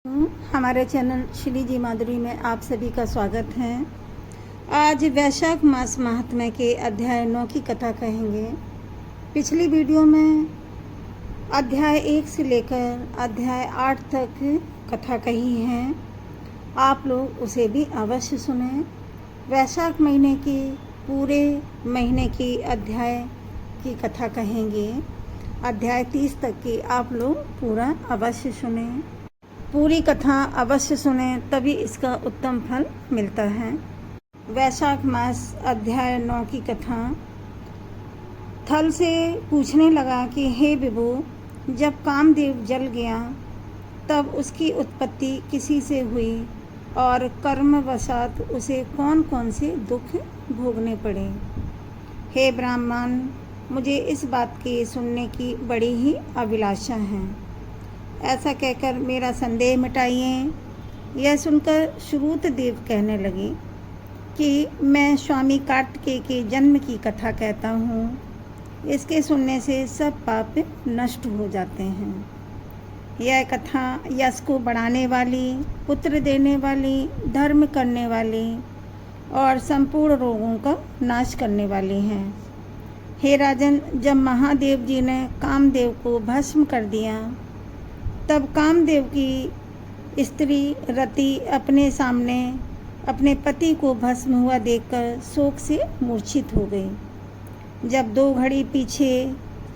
हमारे चैनल श्री जी माधुरी में आप सभी का स्वागत है। आज वैशाख मास महात्म्य के अध्याय 9 की कथा कहेंगे। पिछली वीडियो में अध्याय 1 से लेकर अध्याय 8 तक कथा कही है, आप लोग उसे भी अवश्य सुनें। वैशाख महीने की पूरे महीने की अध्याय की कथा कहेंगे, अध्याय 30 तक की आप लोग पूरा अवश्य सुनें। पूरी कथा अवश्य सुने, तभी इसका उत्तम फल मिलता है। वैशाख मास अध्याय 9 की कथा। थल से पूछने लगा कि हे विभु, जब कामदेव जल गया तब उसकी उत्पत्ति किसी से हुई और कर्मवशात उसे कौन कौन से दुख भोगने पड़े। हे ब्राह्मण, मुझे इस बात के सुनने की बड़ी ही अभिलाषा है। ऐसा कहकर मेरा संदेह मिटाइए। यह सुनकर श्रुत देव कहने लगे कि मैं स्वामी कार्तिकेय के जन्म की कथा कहता हूँ। इसके सुनने से सब पाप नष्ट हो जाते हैं। यह कथा यश को बढ़ाने वाली, पुत्र देने वाली, धर्म करने वाली और संपूर्ण रोगों का नाश करने वाली है। हे राजन, जब महादेव जी ने कामदेव को भस्म कर दिया तब कामदेव की स्त्री रति अपने सामने अपने पति को भस्म हुआ देखकर शोक से मूर्छित हो गई। जब 2 घड़ी पीछे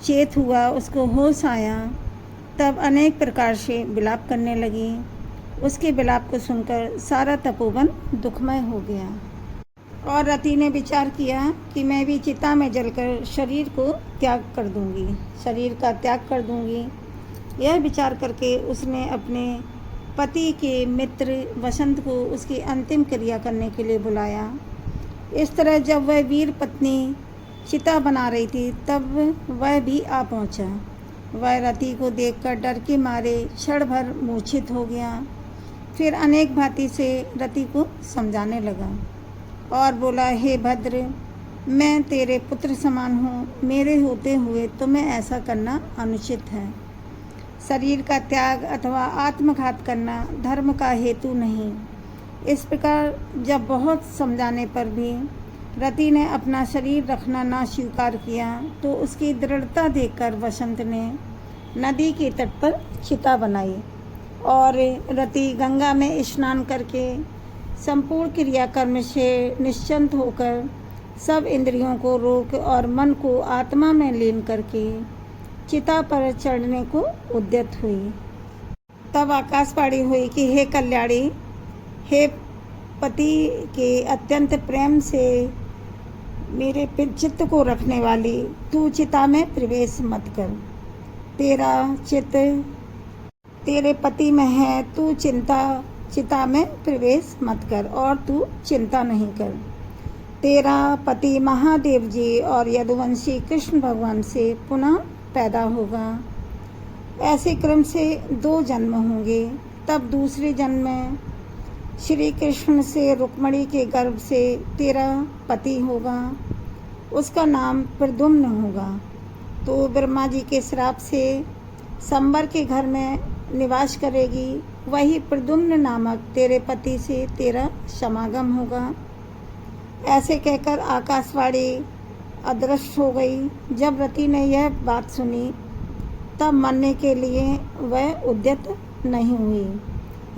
चेत हुआ, उसको होश आया, तब अनेक प्रकार से विलाप करने लगी। उसके विलाप को सुनकर सारा तपोवन दुखमय हो गया और रति ने विचार किया कि मैं भी चिता में जलकर शरीर को त्याग कर दूंगी, शरीर का त्याग कर दूंगी। यह विचार करके उसने अपने पति के मित्र वसंत को उसकी अंतिम क्रिया करने के लिए बुलाया। इस तरह जब वह वीर पत्नी चिता बना रही थी तब वह भी आ पहुंचा। वह रति को देखकर डर के मारे क्षण भर मूर्छित हो गया। फिर अनेक भांति से रति को समझाने लगा और बोला, हे भद्र, मैं तेरे पुत्र समान हूँ। मेरे होते हुए तुम्हें ऐसा करना अनुचित है। शरीर का त्याग अथवा आत्मघात करना धर्म का हेतु नहीं। इस प्रकार जब बहुत समझाने पर भी रति ने अपना शरीर रखना ना स्वीकार किया तो उसकी दृढ़ता देखकर वसंत ने नदी के तट पर चिता बनाई और रति गंगा में स्नान करके संपूर्ण क्रियाकर्म से निश्चिंत होकर सब इंद्रियों को रोक और मन को आत्मा में लीन करके चिता पर चढ़ने को उद्यत हुई। तब आकाशवाणी हुई कि हे कल्याणी, हे पति के अत्यंत प्रेम से मेरे चित्त को रखने वाली, तू चिता में प्रवेश मत कर। तेरा चित्त तेरे पति में है, तू चिता में प्रवेश मत कर और तू चिंता नहीं कर। तेरा पति महादेव जी और यदुवंशी कृष्ण भगवान से पुनः पैदा होगा। ऐसे क्रम से 2 जन्म होंगे। तब दूसरे जन्म में श्री कृष्ण से रुक्मणी के गर्भ से तेरा पति होगा। उसका नाम प्रद्युम्न होगा। तो ब्रह्मा जी के श्राप से संबर के घर में निवास करेगी। वही प्रद्युम्न नामक तेरे पति से तेरा समागम होगा। ऐसे कहकर आकाशवाणी अदृश्य हो गई। जब रति ने यह बात सुनी तब मरने के लिए वह उद्यत नहीं हुई।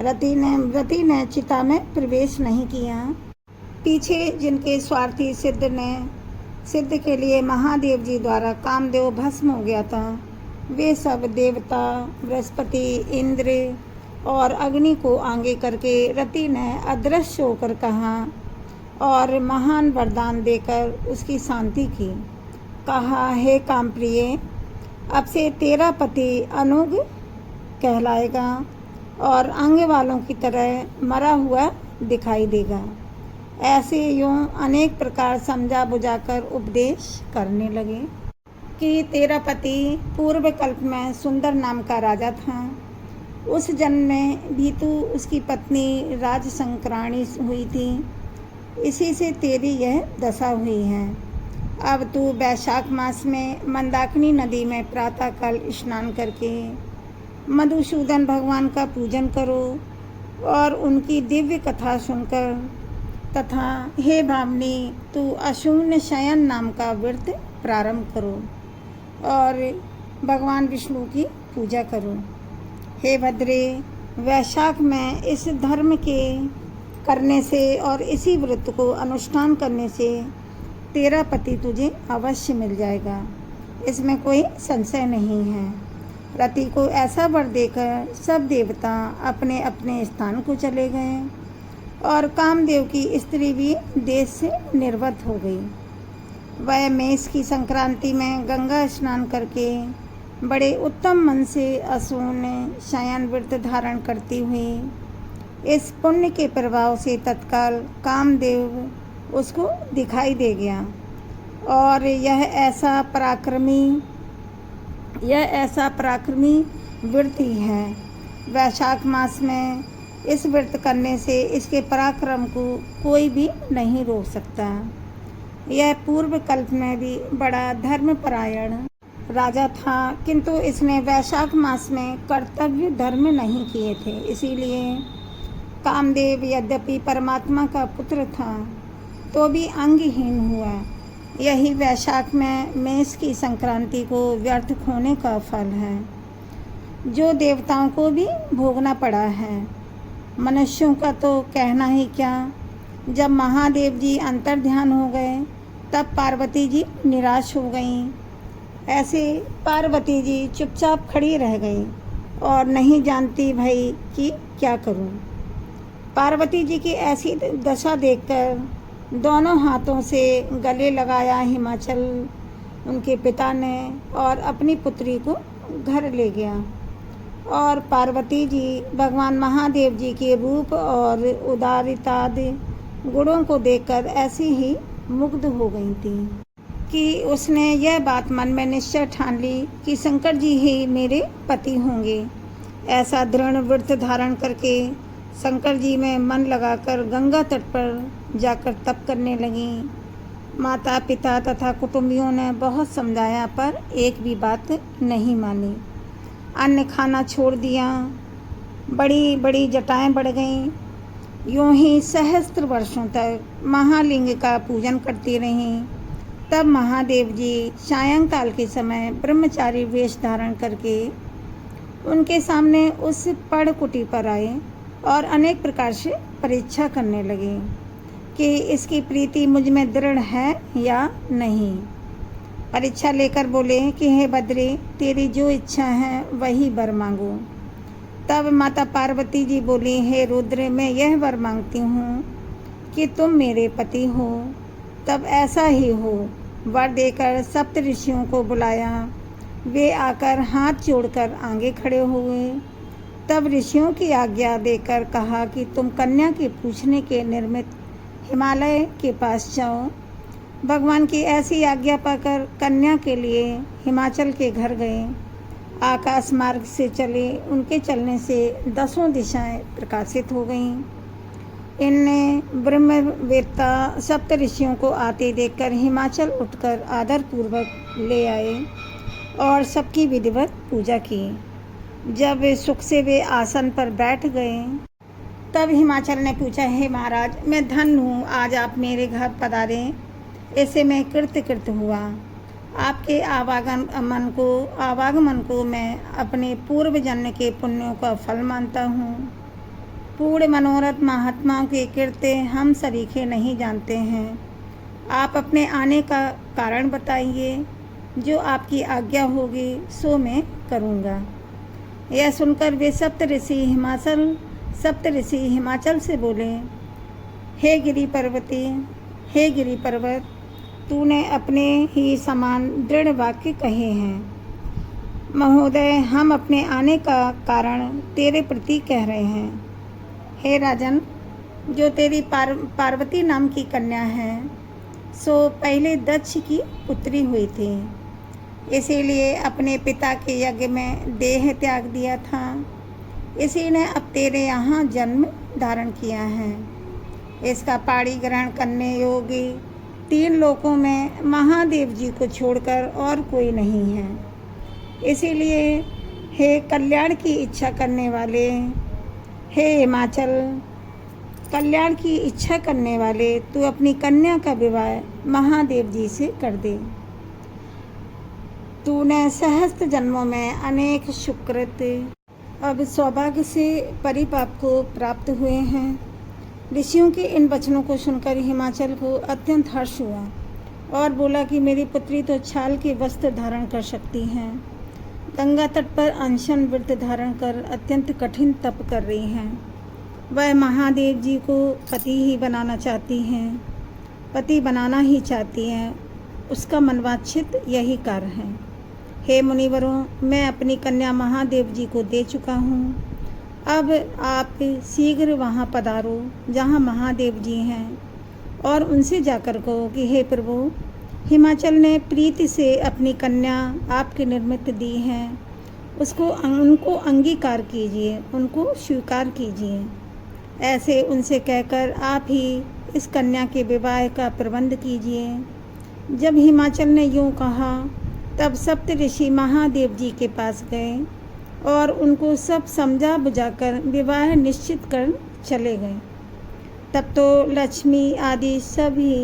रति ने चिता में प्रवेश नहीं किया। पीछे जिनके स्वार्थी सिद्ध के लिए महादेव जी द्वारा कामदेव भस्म हो गया था, वे सब देवता बृहस्पति, इंद्र और अग्नि को आगे करके रति ने अदृश्य होकर कहा और महान वरदान देकर उसकी शांति की। कहा, हे कामप्रिय, अब से तेरा पति अनुग कहलाएगा और अंग वालों की तरह मरा हुआ दिखाई देगा। ऐसे यूं अनेक प्रकार समझा बुझाकर उपदेश करने लगे कि तेरा पति पूर्व कल्प में सुंदर नाम का राजा था। उस जन्म में भी तू उसकी पत्नी राजशंकराणी हुई थी। इसी से तेरी यह दशा हुई है। अब तू वैशाख मास में मंदाकिनी नदी में प्रातःकाल स्नान करके मधुसूदन भगवान का पूजन करो और उनकी दिव्य कथा सुनकर तथा हे भावनी तू अशून्य शयन नाम का व्रत प्रारंभ करो और भगवान विष्णु की पूजा करो। हे भद्रे, वैशाख में इस धर्म के करने से और इसी व्रत को अनुष्ठान करने से तेरा पति तुझे अवश्य मिल जाएगा, इसमें कोई संशय नहीं है। रति को ऐसा वर देकर सब देवता अपने अपने स्थान को चले गए और कामदेव की स्त्री भी देश से निर्वत हो गई। वह मेष की संक्रांति में गंगा स्नान करके बड़े उत्तम मन से अशून्य शयन व्रत धारण करती हुई इस पुण्य के प्रभाव से तत्काल कामदेव उसको दिखाई दे गया और यह ऐसा पराक्रमी व्रत ही है। वैशाख मास में इस व्रत करने से इसके पराक्रम को कोई भी नहीं रोक सकता। यह पूर्व कल्प में भी बड़ा धर्मपरायण राजा था, किंतु इसने वैशाख मास में कर्तव्य धर्म नहीं किए थे। इसीलिए कामदेव यद्यपि परमात्मा का पुत्र था तो भी अंगहीन हुआ। यही वैशाख में मेष की संक्रांति को व्यर्थ खोने का फल है, जो देवताओं को भी भोगना पड़ा है। मनुष्यों का तो कहना ही क्या, जब महादेव जी अंतर्ध्यान हो गए तब पार्वती जी निराश हो गईं। ऐसे पार्वती जी चुपचाप खड़ी रह गई और नहीं जानती भाई कि क्या करूं। पार्वती जी की ऐसी दशा देखकर दोनों हाथों से गले लगाया हिमाचल उनके पिता ने और अपनी पुत्री को घर ले गया। और पार्वती जी भगवान महादेव जी के रूप और उदारितादि गुणों को देखकर ऐसी ही मुग्ध हो गई थी कि उसने यह बात मन में निश्चय ठान ली कि शंकर जी ही मेरे पति होंगे। ऐसा दृढ़ व्रत धारण करके शंकर जी में मन लगाकर गंगा तट पर जाकर तप करने लगी। माता पिता तथा कुटुंबियों ने बहुत समझाया पर एक भी बात नहीं मानी। अन्न खाना छोड़ दिया, बड़ी बड़ी जटाएं बढ़ गईं। यूं ही सहस्त्र वर्षों तक महालिंग का पूजन करती रहीं। तब महादेव जी सायंकाल के समय ब्रह्मचारी वेश धारण करके उनके सामने उस पड़ कुटी पर आए और अनेक प्रकार से परीक्षा करने लगे कि इसकी प्रीति मुझ में दृढ़ है या नहीं। परीक्षा लेकर बोले कि हे बद्री, तेरी जो इच्छा है वही वर मांगो। तब माता पार्वती जी बोली, हे रुद्र, मैं यह वर मांगती हूँ कि तुम मेरे पति हो। तब ऐसा ही हो। वर देकर सप्त ऋषियों को बुलाया। वे आकर हाथ जोड़कर आगे खड़े हुए। तब ऋषियों की आज्ञा देकर कहा कि तुम कन्या के पूछने के निर्मित हिमालय के पास जाओ। भगवान की ऐसी आज्ञा पाकर कन्या के लिए हिमाचल के घर गए। आकाश मार्ग से चले। उनके चलने से 10 दिशाएं प्रकाशित हो गईं। इनने ब्रह्मवेत्ता सप्त ऋषियों को आते देखकर हिमाचल उठकर आदर पूर्वक ले आए और सबकी विधिवत पूजा की। जब सुख से वे आसन पर बैठ गए तब हिमाचल ने पूछा, हे महाराज, मैं धन्य हूँ, आज आप मेरे घर पधारे। ऐसे मैं कृत हुआ। आपके आवागमन को मैं अपने पूर्व जन्म के पुण्यों का फल मानता हूँ। पूर्ण मनोरथ महात्माओं के कृत्य हम सरीखे नहीं जानते हैं। आप अपने आने का कारण बताइए। जो आपकी आज्ञा होगी सो मैं करूँगा। यह सुनकर वे सप्त ऋषि हिमाचल से बोले, हे गिरि पर्वत, तूने अपने ही समान दृढ़ वाक्य कहे हैं। महोदय, हम अपने आने का कारण तेरे प्रति कह रहे हैं। हे राजन, जो तेरी पार्वती नाम की कन्या है सो पहले दक्ष की पुत्री हुई थी, इसीलिए अपने पिता के यज्ञ में देह त्याग दिया था। इसी ने अब तेरे यहाँ जन्म धारण किया है। इसका पाणी ग्रहण करने योग्य 3 लोकों में महादेव जी को छोड़कर और कोई नहीं है। इसीलिए हे कल्याण की इच्छा करने वाले, हे हिमाचल, कल्याण की इच्छा करने वाले, तू अपनी कन्या का विवाह महादेव जी से कर दे। तूने सहस्त्र जन्मों में अनेक सुकृत अब सौभाग्य से परिपाप को प्राप्त हुए हैं। ऋषियों के इन वचनों को सुनकर हिमाचल को अत्यंत हर्ष हुआ और बोला कि मेरी पुत्री तो छाल के वस्त्र धारण कर सकती हैं, गंगा तट पर अनशन व्रत धारण कर अत्यंत कठिन तप कर रही हैं। वह महादेव जी को पति ही बनाना चाहती हैं, पति बनाना ही चाहती हैं, उसका मनवांछित यही कार्य है। हे मुनिवरों, मैं अपनी कन्या महादेव जी को दे चुका हूँ। अब आप शीघ्र वहाँ पधारो जहाँ महादेव जी हैं और उनसे जाकर कहो कि हे प्रभु, हिमाचल ने प्रीति से अपनी कन्या आपके निर्मित दी हैं, उनको अंगीकार कीजिए, उनको स्वीकार कीजिए। ऐसे उनसे कहकर आप ही इस कन्या के विवाह का प्रबंध कीजिए। जब हिमाचल ने यूँ कहा तब सप्त ऋषि महादेव जी के पास गए और उनको सब समझा बुझाकर विवाह निश्चित कर चले गए। तब तो लक्ष्मी आदि सभी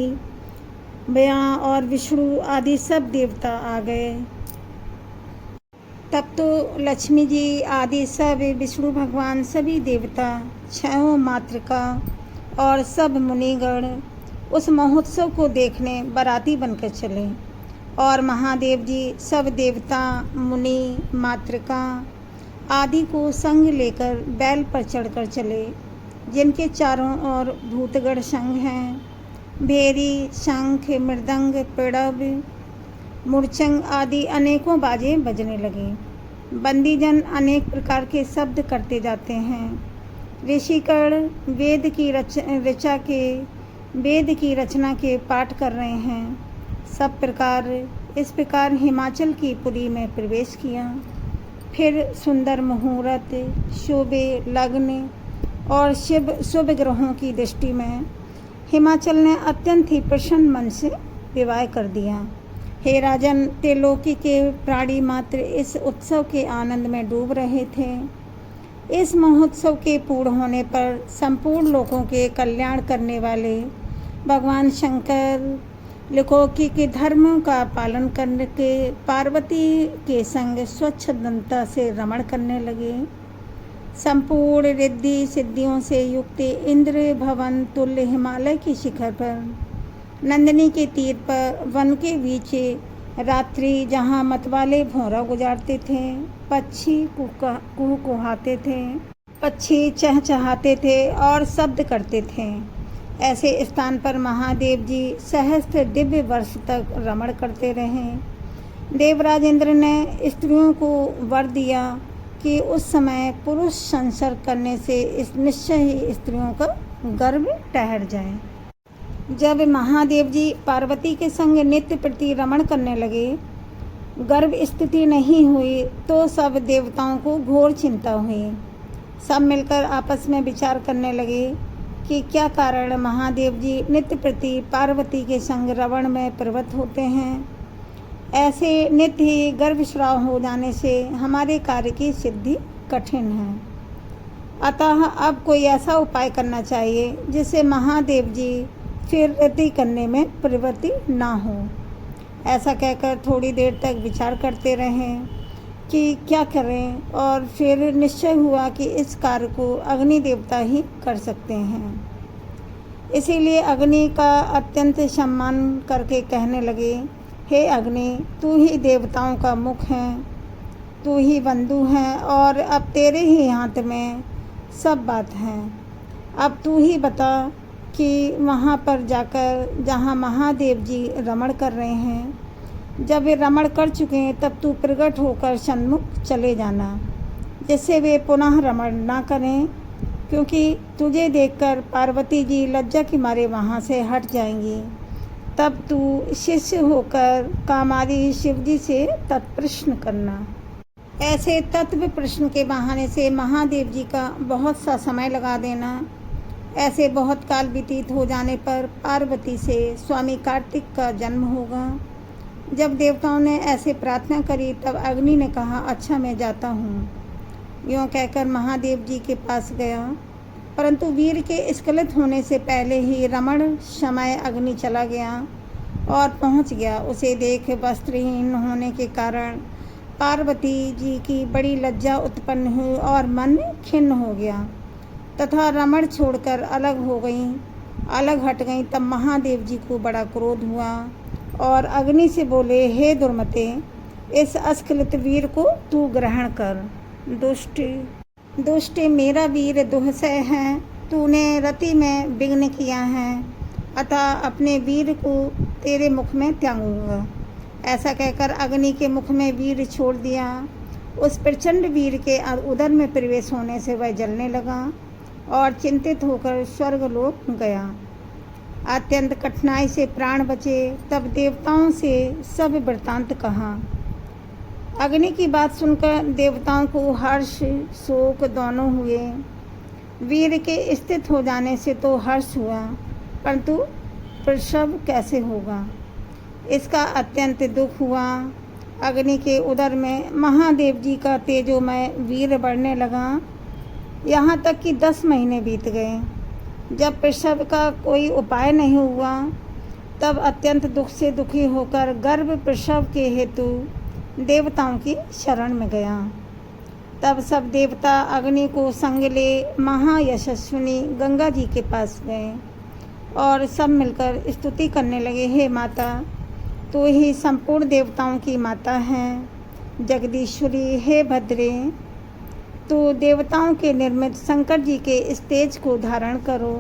ब्रह्मा और विष्णु आदि सब देवता आ गए। तब तो लक्ष्मी जी आदि सब विष्णु भगवान सभी देवता, छहों मातृका और सब मुनिगण उस महोत्सव को देखने बाराती बनकर चले और महादेव जी सब देवता, मुनि, मातृका आदि को संग लेकर बैल पर चढ़कर चले, जिनके चारों ओर भूतगण संग हैं। भेरी, शंख, मृदंग, पिड़ब, मूर्छंग आदि अनेकों बाजे बजने लगे। बंदीजन अनेक प्रकार के शब्द करते जाते हैं। ऋषिगण वेद की रचना के पाठ कर रहे हैं। सब प्रकार इस प्रकार हिमाचल की पुरी में प्रवेश किया। फिर सुंदर मुहूर्त, शोभे, लग्न और शुभ ग्रहों की दृष्टि में हिमाचल ने अत्यंत ही प्रसन्न मन से विवाह कर दिया। हे राजन, त्रिलोकी के प्राणी मात्र इस उत्सव के आनंद में डूब रहे थे। इस महोत्सव के पूर्ण होने पर संपूर्ण लोगों के कल्याण करने वाले भगवान शंकर लोकोकी के धर्मों का पालन करने के पार्वती के संग स्वच्छंदता से रमण करने लगे। संपूर्ण रिद्धि सिद्धियों से युक्त इंद्र भवन तुल्य हिमालय की शिखर पर नंदिनी के तीर पर वन के बीच रात्रि जहाँ मतवाले भौरा गुजारते थे, पक्षी कुहकुहाते थे, पक्षी चहचहाते थे और शब्द करते थे, ऐसे स्थान पर महादेव जी सहस्त्र दिव्य वर्ष तक रमण करते रहे। देवराज इंद्र ने स्त्रियों को वर दिया कि उस समय पुरुष संसर्ग करने से इस निश्चय ही स्त्रियों का गर्भ ठहर जाए। जब महादेव जी पार्वती के संग नित्य प्रति रमण करने लगे, गर्भ स्थिति नहीं हुई तो सब देवताओं को घोर चिंता हुई। सब मिलकर आपस में विचार करने लगे कि क्या कारण महादेव जी नित्य प्रति पार्वती के संग रमण में प्रवृत्त होते हैं। ऐसे नित्य ही गर्भस्राव हो जाने से हमारे कार्य की सिद्धि कठिन है। अतः अब कोई ऐसा उपाय करना चाहिए जिससे महादेव जी फिर रति करने में प्रवृत्ति ना हो। ऐसा कहकर थोड़ी देर तक विचार करते रहें कि क्या करें, और फिर निश्चय हुआ कि इस कार्य को अग्नि देवता ही कर सकते हैं। इसीलिए अग्नि का अत्यंत सम्मान करके कहने लगे, हे अग्नि, तू ही देवताओं का मुख है, तू ही बंधु है और अब तेरे ही हाथ में सब बात है। अब तू ही बता कि वहाँ पर जाकर जहाँ महादेव जी रमण कर रहे हैं, जब वे रमण कर चुके हैं तब तू प्रकट होकर सन्मुख चले जाना, जिससे वे पुनः रमण ना करें, क्योंकि तुझे देखकर पार्वती जी लज्जा के मारे वहाँ से हट जाएंगी। तब तू शिष्य होकर कामादि शिव जी से तत्प्रश्न करना। ऐसे तत्व प्रश्न के बहाने से महादेव जी का बहुत सा समय लगा देना। ऐसे बहुत काल व्यतीत हो जाने पर पार्वती से स्वामी कार्तिक का जन्म होगा। जब देवताओं ने ऐसे प्रार्थना करी तब अग्नि ने कहा, अच्छा मैं जाता हूँ। यूँ कहकर महादेव जी के पास गया, परंतु वीर के स्खलित होने से पहले ही रमण समय अग्नि चला गया और पहुँच गया। उसे देख वस्त्रहीन होने के कारण पार्वती जी की बड़ी लज्जा उत्पन्न हुई और मन खिन्न हो गया तथा रमण छोड़कर अलग हट गईं। तब महादेव जी को बड़ा क्रोध हुआ और अग्नि से बोले, हे दुर्मते, इस अस्खलित वीर को तू ग्रहण कर। दुष्ट मेरा वीर दुहसय है, तूने रति में विघ्न किया है, अतः अपने वीर को तेरे मुख में त्यागूंगा। ऐसा कहकर अग्नि के मुख में वीर छोड़ दिया। उस प्रचंड वीर के उदर में प्रवेश होने से वह जलने लगा और चिंतित होकर स्वर्गलोक गया। अत्यंत कठिनाई से प्राण बचे। तब देवताओं से सब वृत्तांत कहा। अग्नि की बात सुनकर देवताओं को हर्ष शोक दोनों हुए। वीर के स्थित हो जाने से तो हर्ष हुआ, परंतु प्रसव कैसे होगा, इसका अत्यंत दुख हुआ। अग्नि के उदर में महादेव जी का तेजोमय वीर बढ़ने लगा, यहाँ तक कि 10 महीने बीत गए। जब प्रसव का कोई उपाय नहीं हुआ, तब अत्यंत दुख से दुखी होकर गर्भ प्रसव के हेतु देवताओं की शरण में गया। तब सब देवता अग्नि को संग ले महायशस्विनी गंगा जी के पास गए और सब मिलकर स्तुति करने लगे, हे माता, तू ही संपूर्ण देवताओं की माता है। जगदीश्वरी, हे भद्रे, तो देवताओं के निर्मित शंकर जी के इस तेज को धारण करो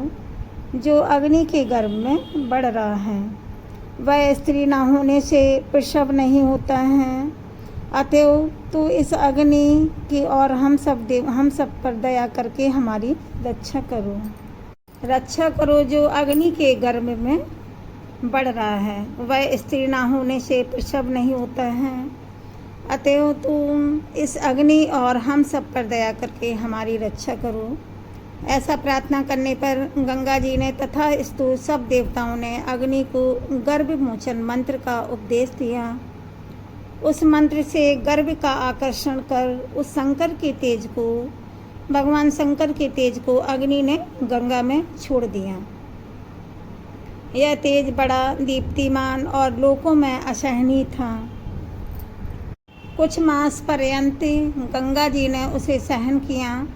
जो अग्नि के गर्भ में बढ़ रहा है। वह स्त्री न होने से प्रसव नहीं होता है, अतएव तो इस अग्नि की और हम सब पर दया करके हमारी रक्षा करो जो अग्नि के गर्भ में बढ़ रहा है। वह स्त्री न होने से प्रसव नहीं होता है, अतएव तुम इस अग्नि और हम सब पर दया करके हमारी रक्षा करो। ऐसा प्रार्थना करने पर गंगा जी ने तथा स्तु सब देवताओं ने अग्नि को गर्भ मोचन मंत्र का उपदेश दिया। उस मंत्र से गर्भ का आकर्षण कर उस भगवान शंकर के तेज को अग्नि ने गंगा में छोड़ दिया। यह तेज बड़ा दीप्तिमान और लोकों में असहनीय था। कुछ मास पर्यंत गंगा जी ने उसे सहन किया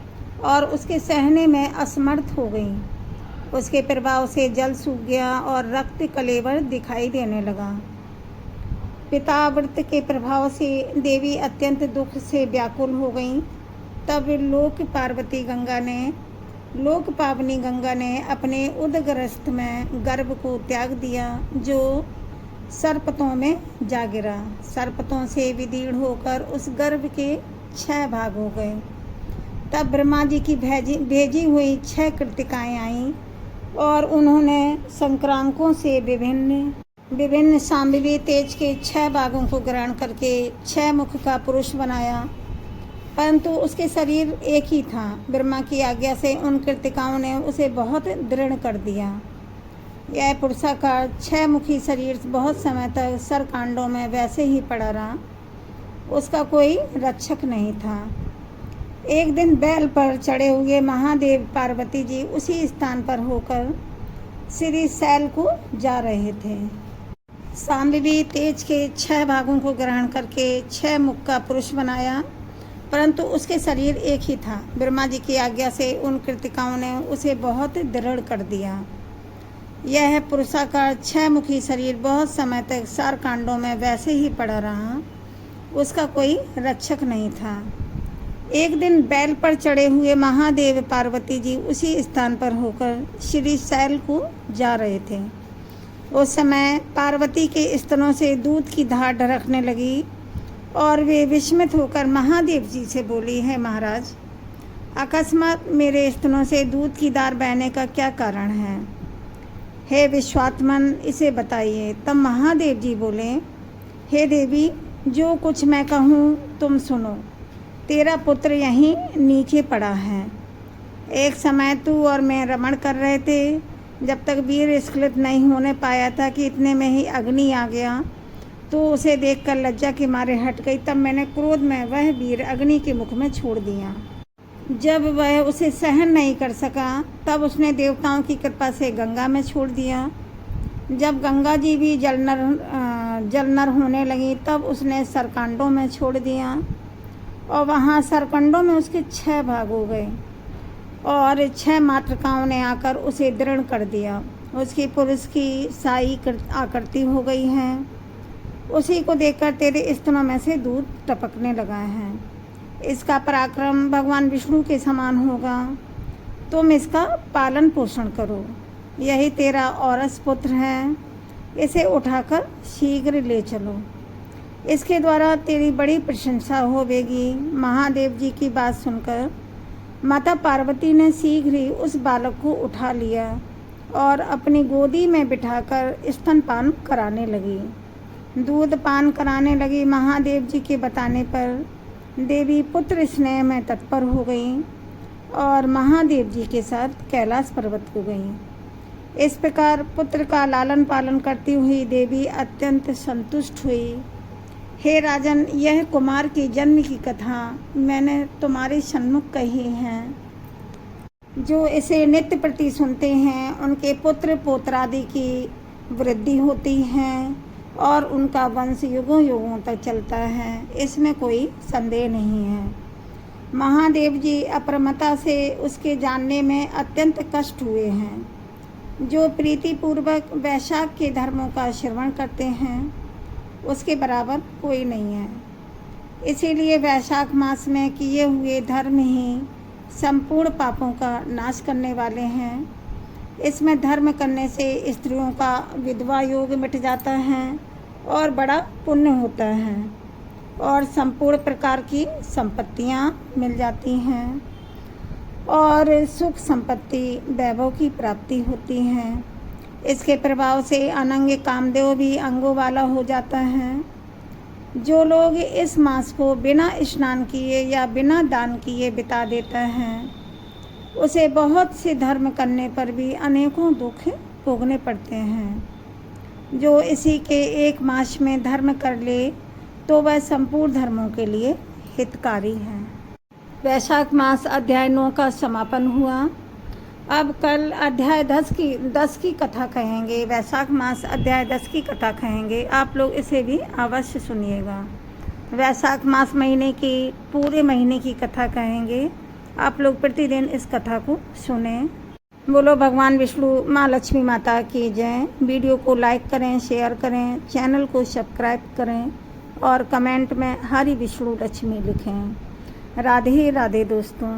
और उसके सहने में असमर्थ हो गई। उसके प्रभाव से जल सूख गया और रक्त कलेवर दिखाई देने लगा। पिताव्रत के प्रभाव से देवी अत्यंत दुख से व्याकुल हो गई। तब लोक पावनी गंगा ने अपने उदग्रस्त में गर्भ को त्याग दिया, जो सर्पतों में जा गिरा। सर्पतों से विदीर्ण होकर उस गर्भ के 6 भाग हो गए। तब ब्रह्मा जी की भेजी हुई 6 कृतिकाएँ आईं और उन्होंने संक्रांकों से विभिन्न सांबवी तेज के 6 भागों को ग्रहण करके 6 मुख का पुरुष बनाया, परंतु उसके शरीर एक ही था। ब्रह्मा की आज्ञा से उन कृतिकाओं ने उसे बहुत दृढ़ कर दिया। यह पुरुषाकार 6 मुखी शरीर बहुत समय तक सरकांडों में वैसे ही पड़ा रहा, उसका कोई रक्षक नहीं था। एक दिन बैल पर चढ़े हुए महादेव पार्वती जी उसी स्थान पर होकर श्री शैल को जा रहे थे। सांबवी तेज के 6 भागों को ग्रहण करके 6 मुख का पुरुष बनाया, परंतु उसके शरीर एक ही था। ब्रह्मा जी की आज्ञा से उन कृतिकाओं ने उसे बहुत दृढ़ कर दिया। यह पुरुषाकार 6 मुखी शरीर बहुत समय तक सारकांडों में वैसे ही पड़ा रहा, उसका कोई रक्षक नहीं था। एक दिन बैल पर चढ़े हुए महादेव पार्वती जी उसी स्थान पर होकर श्री शैल को जा रहे थे। उस समय पार्वती के स्तनों से दूध की धार ढरकने लगी और वे विस्मित होकर महादेव जी से बोली, है महाराज, अकस्मात मेरे स्तनों से दूध की धार बहने का क्या कारण है? हे विश्वात्मन, इसे बताइए। तब महादेव जी बोले, हे देवी, जो कुछ मैं कहूँ तुम सुनो। तेरा पुत्र यहीं नीचे पड़ा है। एक समय तू और मैं रमण कर रहे थे, जब तक वीर स्खलित नहीं होने पाया था कि इतने में ही अग्नि आ गया तो उसे देखकर लज्जा के मारे हट गई। तब मैंने क्रोध में वह वीर अग्नि के मुख में छोड़ दिया। जब वह उसे सहन नहीं कर सका तब उसने देवताओं की कृपा से गंगा में छोड़ दिया। जब गंगा जी भी जलनर होने लगी तब उसने सरकंडों में छोड़ दिया और वहाँ सरकंडों में उसके 6 भाग हो गए और 6 मातृकाओं ने आकर उसे दृढ़ कर दिया। उसकी पुरुष की साई आकृति हो गई है। उसी को देखकर तेरे स्तनों में से दूध टपकने लगा है। इसका पराक्रम भगवान विष्णु के समान होगा। तुम इसका पालन पोषण करो। यही तेरा औरस पुत्र है। इसे उठाकर शीघ्र ले चलो। इसके द्वारा तेरी बड़ी प्रशंसा होवेगी। महादेव जी की बात सुनकर माता पार्वती ने शीघ्र ही उस बालक को उठा लिया और अपनी गोदी में बिठाकर स्तनपान कराने लगी, दूध पान कराने लगी। महादेव जी के बताने पर देवी पुत्र स्नेह में तत्पर हो गई और महादेव जी के साथ कैलाश पर्वत को गई। इस प्रकार पुत्र का लालन पालन करती हुई देवी अत्यंत संतुष्ट हुई। हे राजन, यह कुमार के जन्म की कथा मैंने तुम्हारे सन्मुख कही है। जो इसे नित्य प्रति सुनते हैं उनके पुत्र पौत्रादि की वृद्धि होती है और उनका वंश युगों युगों तक चलता है। इसमें कोई संदेह नहीं है। महादेव जी अपरमता से उसके जानने में अत्यंत कष्ट हुए हैं। जो प्रीतिपूर्वक वैशाख के धर्मों का श्रवण करते हैं उसके बराबर कोई नहीं है। इसीलिए वैशाख मास में किए हुए धर्म ही संपूर्ण पापों का नाश करने वाले हैं। इसमें धर्म करने से स्त्रियों का विधवा योग मिट जाता है और बड़ा पुण्य होता है और संपूर्ण प्रकार की संपत्तियां मिल जाती हैं और सुख संपत्ति वैभव की प्राप्ति होती है। इसके प्रभाव से अनंग कामदेव भी अंगों वाला हो जाता है। जो लोग इस मास को बिना स्नान किए या बिना दान किए बिता देता है उसे बहुत से धर्म करने पर भी अनेकों दुख भोगने पड़ते हैं। जो इसी के एक मास में धर्म कर ले तो वह संपूर्ण धर्मों के लिए हितकारी है। वैशाख मास अध्याय 9 का समापन हुआ। अब कल अध्याय 10 की कथा कहेंगे। वैशाख मास अध्याय 10 की कथा कहेंगे। आप लोग इसे भी अवश्य सुनिएगा। वैशाख मास महीने की पूरे महीने की कथा कहेंगे। आप लोग प्रतिदिन इस कथा को सुने। बोलो भगवान विष्णु माँ लक्ष्मी माता की जय। वीडियो को लाइक करें, शेयर करें, चैनल को सब्सक्राइब करें और कमेंट में हरि विष्णु लक्ष्मी लिखें। राधे राधे दोस्तों।